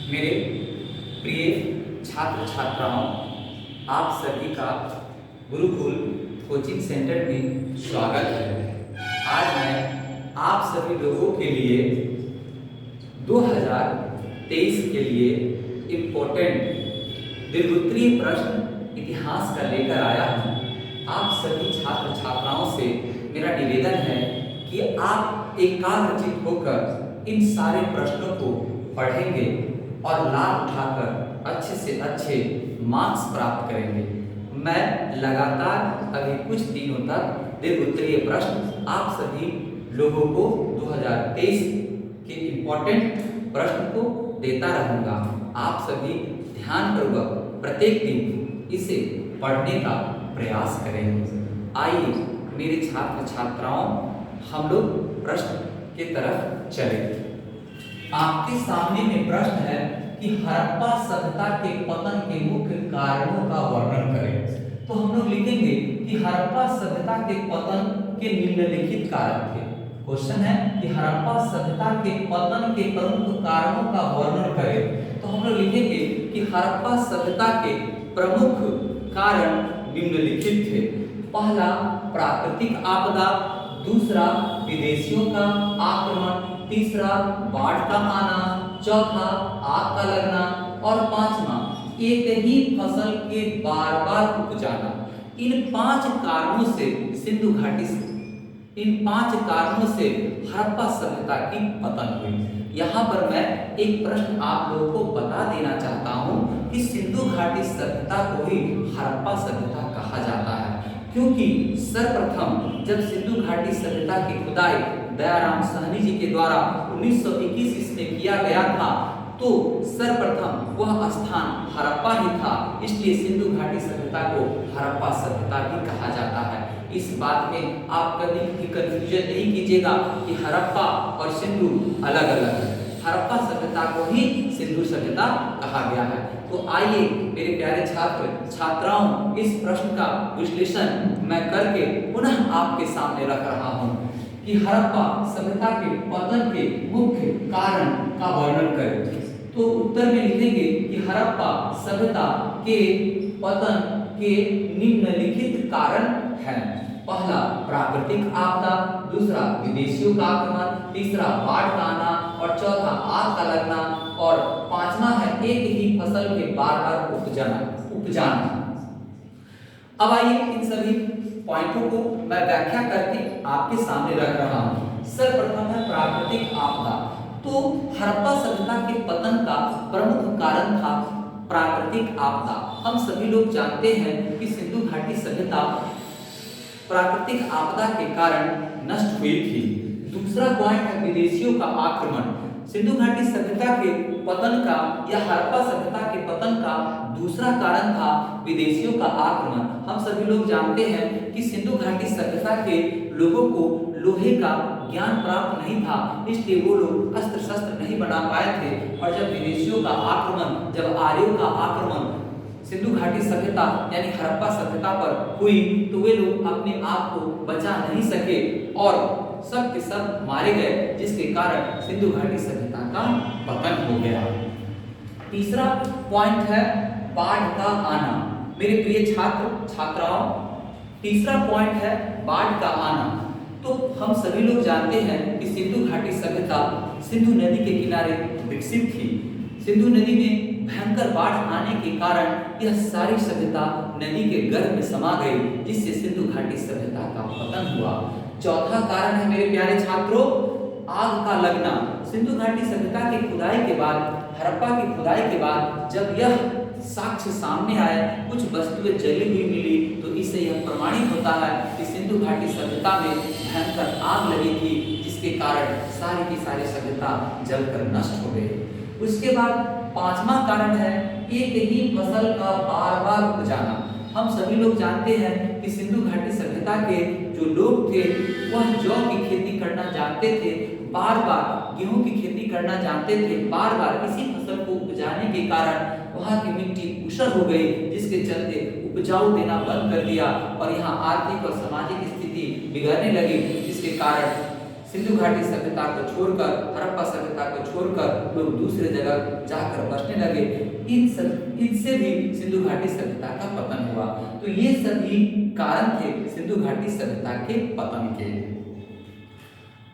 मेरे प्रिय छात्र छात्राओं, आप सभी का गुरुकुल कोचिंग सेंटर में स्वागत है। आज मैं आप सभी लोगों के लिए 2023 के लिए इम्पोर्टेंट दीर्घोत्तरीय प्रश्न इतिहास का लेकर आया हूँ। आप सभी छात्र छात्राओं से मेरा निवेदन है कि आप एकाग्रचित होकर इन सारे प्रश्नों को पढ़ेंगे और लाभ उठाकर अच्छे से अच्छे मार्क्स प्राप्त करेंगे। मैं लगातार अभी कुछ दिनों तक दीर्घोत्तरीय प्रश्न आप सभी लोगों को 2023 के इम्पोर्टेंट प्रश्न को देता रहूँगा। आप सभी ध्यानपूर्वक प्रत्येक दिन इसे पढ़ने का प्रयास करेंगे। आइए मेरे छात्र छात्राओं, हम लोग प्रश्न की तरफ चलें। आपके सामने में प्रश्न है कि हड़प्पा सभ्यता के पतन के मुख्य कारणों का वर्णन करें। तो हम लोग लिखेंगे कि हड़प्पा सभ्यता के पतन के निम्नलिखित कारक थे। क्वेश्चन है कि हड़प्पा सभ्यता के पतन के प्रमुख कारणों का वर्णन करें। तो हम लोग लिखेंगे कि हड़प्पा सभ्यता के प्रमुख कारण निम्नलिखित थे। पहला, प्राकृतिक आपदा। दूसरा, विदेशियों का आक्रमण। तीसरा, बाढ़ का आना। चौथा, आग का लगना। और पांचवा, एक ही फसल के बार बार उपजाना। इन पांच कारणों से हड़प्पा सभ्यता की पतन हुई। यहाँ पर मैं एक प्रश्न आप लोगों को बता देना चाहता हूँ कि सिंधु घाटी सभ्यता को ही हड़प्पा सभ्यता कहा जाता है, क्योंकि सर्वप्रथम जब सिंधु घाटी सभ्यता की खुदाई दयाराम साहनी जी के द्वारा 1921 इसमें किया गया था, तो सर्वप्रथम वह स्थान हड़प्पा ही था। इसलिए सिंधु घाटी सभ्यता को हड़प्पा सभ्यता भी कहा जाता है। इस बात में आप कभी भी कंफ्यूजन नहीं कीजिएगा कि हड़प्पा और सिंधु अलग अलग है। हड़प्पा सभ्यता को ही सिंधु सभ्यता कहा गया है। तो आइए मेरे प्यारे छात्र छात्राओं, इस प्रश्न का विश्लेषण मैं करके पुनः आपके सामने रख रहा हूँ कि हड़प्पा सभ्यता के पतन के मुख्य कारण का वर्णन करें। तो उत्तर में लिखेंगे कि हड़प्पा सभ्यता के पतन के निम्नलिखित कारण हैं। पहला, प्राकृतिक आपदा। दूसरा, विदेशियों का आक्रमण। तीसरा, बाढ़ का आना। और चौथा, आग का लगना। और पांचवा है एक ही फसल के बार बार उपजाना। अब आइए इन सभी पॉइंटों को मैं व्याख्या करके आपके सामने रख रहा हूँ। सर्वप्रथम है प्राकृतिक आपदा। तो हड़प्पा सभ्यता के पतन का प्रमुख कारण था प्राकृतिक आपदा। हम सभी लोग जानते हैं कि सिंधु घाटी सभ्यता प्राकृतिक आपदा के कारण नष्ट हुई थी। दूसरा पॉइंट है विदेशियों का आक्रमण। सिंधु घाटी सभ्यता के पतन का या हड़प्पा सभ्यता के पतन का दूसरा कारण था विदेशियों का आक्रमण। हम सभी लोग जानते हैं कि सिंधु घाटी सभ्यता के लोगों को लोहे का ज्ञान प्राप्त नहीं था, इसलिए वो लोग अस्त्र शस्त्र नहीं बना पाए थे। और जब विदेशियों का आक्रमण, जब आर्यों का आक्रमण सिंधु घाटी सभ्यता यानी हड़प्पा सभ्यता पर हुई, तो वे लोग अपने आप को बचा नहीं सके और सब के सब मारे गए, जिसके कारण सिंधु घाटी सभ्यता का पतन हो गया। तीसरा पॉइंट है बाढ़ का आना। मेरे प्रिय छात्र छात्राओं, तीसरा पॉइंट है बाढ़ का आना। तो हम सभी लोग जानते हैं कि सिंधु घाटी सभ्यता सिंधु नदी के किनारे विकसित थी। सिंधु नदी में भयंकर बाढ़ आने के कारण यह सारी सभ्यता नदी के गर्भ में समा गई, जिससे सिंधु घाटी सभ्यता का पतन हुआ। चौथा कारण है मेरे प्यारे छात्रों, आग का लगना। सिंधु घाटी सभ्यता की खुदाई के बाद, हड़प्पा की खुदाई के बाद जब यह साक्ष्य सामने आए, कुछ वस्तुएं जली हुई मिली, तो इससे यह प्रमाणित होता है कि सिंधु घाटी सभ्यता में भयंकर आग लगी थी, जिसके कारण सारी की सारी सभ्यता जलकर नष्ट हो गई। उसके बाद पांचवा कारण है एक ही फसल का बार बार उपजाना। हम सभी लोग जानते हैं कि सिंधु घाटी सभ्यता के जो लोग थे वह जौ की खेती करना जानते थे, बार बार गेहूं की खेती करना जानते थे। बार बार इसी फसल को उपजाने के कारण वहां की मिट्टी ऊसर हो गई, जिसके चलते उपजाऊ देना बंद कर दिया और यहाँ आर्थिक और सामाजिक स्थिति बिगड़ने लगी, जिसके कारण सिंधु घाटी सभ्यता को छोड़कर, हड़प्पा सभ्यता को छोड़कर लोग दूसरे जगह जाकर बसने लगे। इनसे भी सिंधु घाटी सभ्यता का पतन हुआ। तो ये सभी कारण थे सिंधु घाटी सभ्यता के पतन के।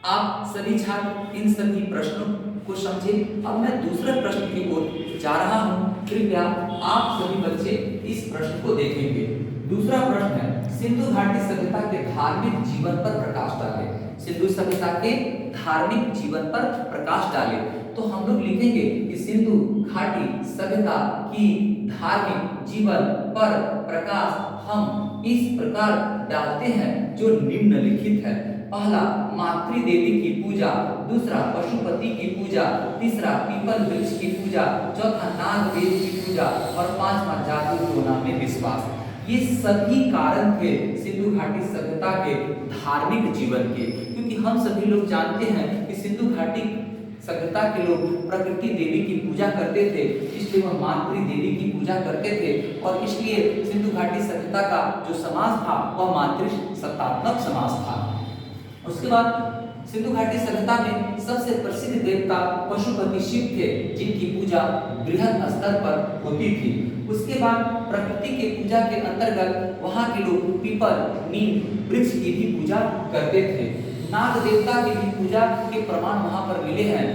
आप सभी छात्र इन सभी प्रश्नों को समझे। अब मैं दूसरे प्रश्न की ओर जा रहा हूं। कृपया आप सभी बच्चे इस प्रश्न को देखेंगे। दूसरा प्रश्न है, सिंधु घाटी सभ्यता के धार्मिक जीवन पर प्रकाश डाले। सिंधु सभ्यता के धार्मिक जीवन पर प्रकाश डाले। तो हम लोग लिखेंगे कि सिंधु घाटी सभ्यता की धार्मिक जीवन पर प्रकाश हम इस प्रकार डालते हैं जो निम्नलिखित है। पहला, मातृ देवी की पूजा। दूसरा, पशुपति की पूजा। तीसरा, पीपल वृक्ष की पूजा। चौथा, नाग देव की पूजा। और पांचवा, जादू टोना में विश्वास। ये सभी कारण थे सिंधु घाटी सभ्यता के धार्मिक जीवन के, क्योंकि हम सभी लोग जानते हैं कि सिंधु घाटी सभ्यता के लोग प्रकृति देवी की पूजा करते थे, इसलिए वह मातृ देवी की पूजा करते थे। और इसलिए सिंधु घाटी सभ्यता का जो समाज था वह मातृ सत्तात्मक समाज था। उसके बाद सिंधु घाटी सभ्यता में सबसे प्रसिद्ध देवता पशुपति शिव थे, जिनकी पूजा बृहद स्तर पर होती थी। उसके बाद प्रकृति के पूजा के अंतर्गत वहां के लोग पीपल, नीम वृक्ष की भी पूजा करते थे। नाग देवता की भी पूजा के प्रमाण वहां पर मिले हैं।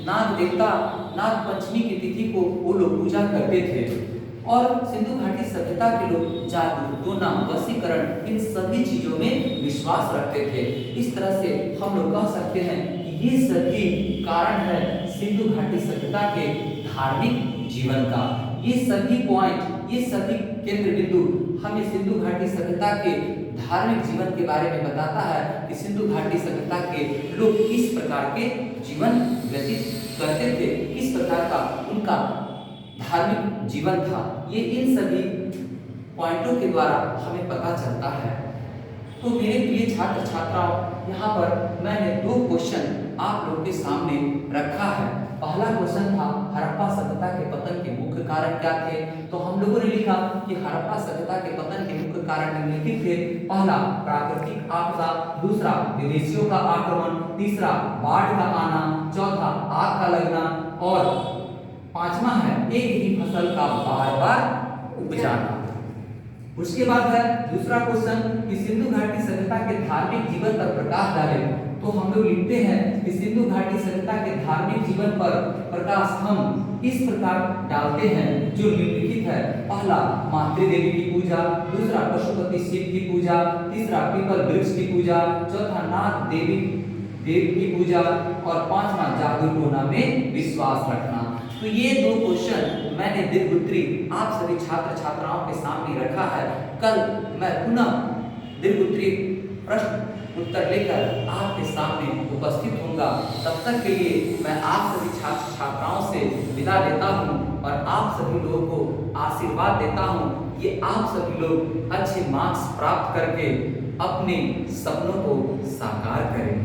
नाग देवता नाग पंचमी की तिथि को वो लोग पूजा करते थे। और सिंधु घाटी सभ्यता के लोग जादू टोना वशीकरण इन सभी चीजों में विश्वास रखते थे। इस तरह से हम लोग कह सकते हैं कि ये सभी कारण है सिंधु घाटी सभ्यता के धार्मिक जीवन का। ये सभी पॉइंट, ये सभी केंद्र बिंदु हमें सिंधु घाटी सभ्यता के धार्मिक जीवन के बारे में बताता है कि सिंधु घाटी सभ्यता के लोग किस प्रकार के जीवन व्यतीत करते थे, किस प्रकार का उनका धार्मिक जीवन था। ये इन सभी पॉइंटों के द्वारा हमें पता चलता है। तो मेरे प्रिय छात्र छात्राओं, यहाँ पर मैंने 2 क्वेश्चन आप लोग के सामने रखा है। पहला क्वेश्चन था हड़प्पा सभ्यता के पतन के मुख्य कारण क्या थे। तो हम लोगों ने लिखा कि हड़प्पा सभ्यता के पतन के मुख्य कारण निम्नलिखित थे। पहला, प्राकृतिक आपदा। दूसरा, विदेशियों का आक्रमण। तीसरा, बाढ़ का आना। चौथा, आग का लगना। और पांचवा है एक ही फसल का बार बार उपजाना। उसके बाद है दूसरा क्वेश्चन कि सिंधु घाटी सभ्यता के धार्मिक जीवन पर प्रकाश डाले। तो हम लोग लिखते हैं कि सिंधु घाटी सभ्यता के धार्मिक जीवन पर प्रकाश हम इस प्रकार डालते हैं जो निम्नलिखित है। पहला, मातृ देवी की पूजा। दूसरा, पशुपति शिव की पूजा। तीसरा, पीपल वृक्ष की पूजा। चौथा, नाग देवी की पूजा। और पांचवा, जादू टोना में विश्वास रखना। तो ये 2 क्वेश्चन मैंने दीर्घोत्तरी आप सभी छात्र छात्राओं के सामने रखा है। कल मैं पुनः दीर्घोत्तरी प्रश्न उत्तर लेकर आपके सामने उपस्थित होऊंगा। तब तक के लिए मैं आप सभी छात्र छात्राओं से विदा लेता हूं और आप सभी लोगों को आशीर्वाद देता हूं कि आप सभी लोग अच्छे मार्क्स प्राप्त करके अपने सपनों को साकार करें।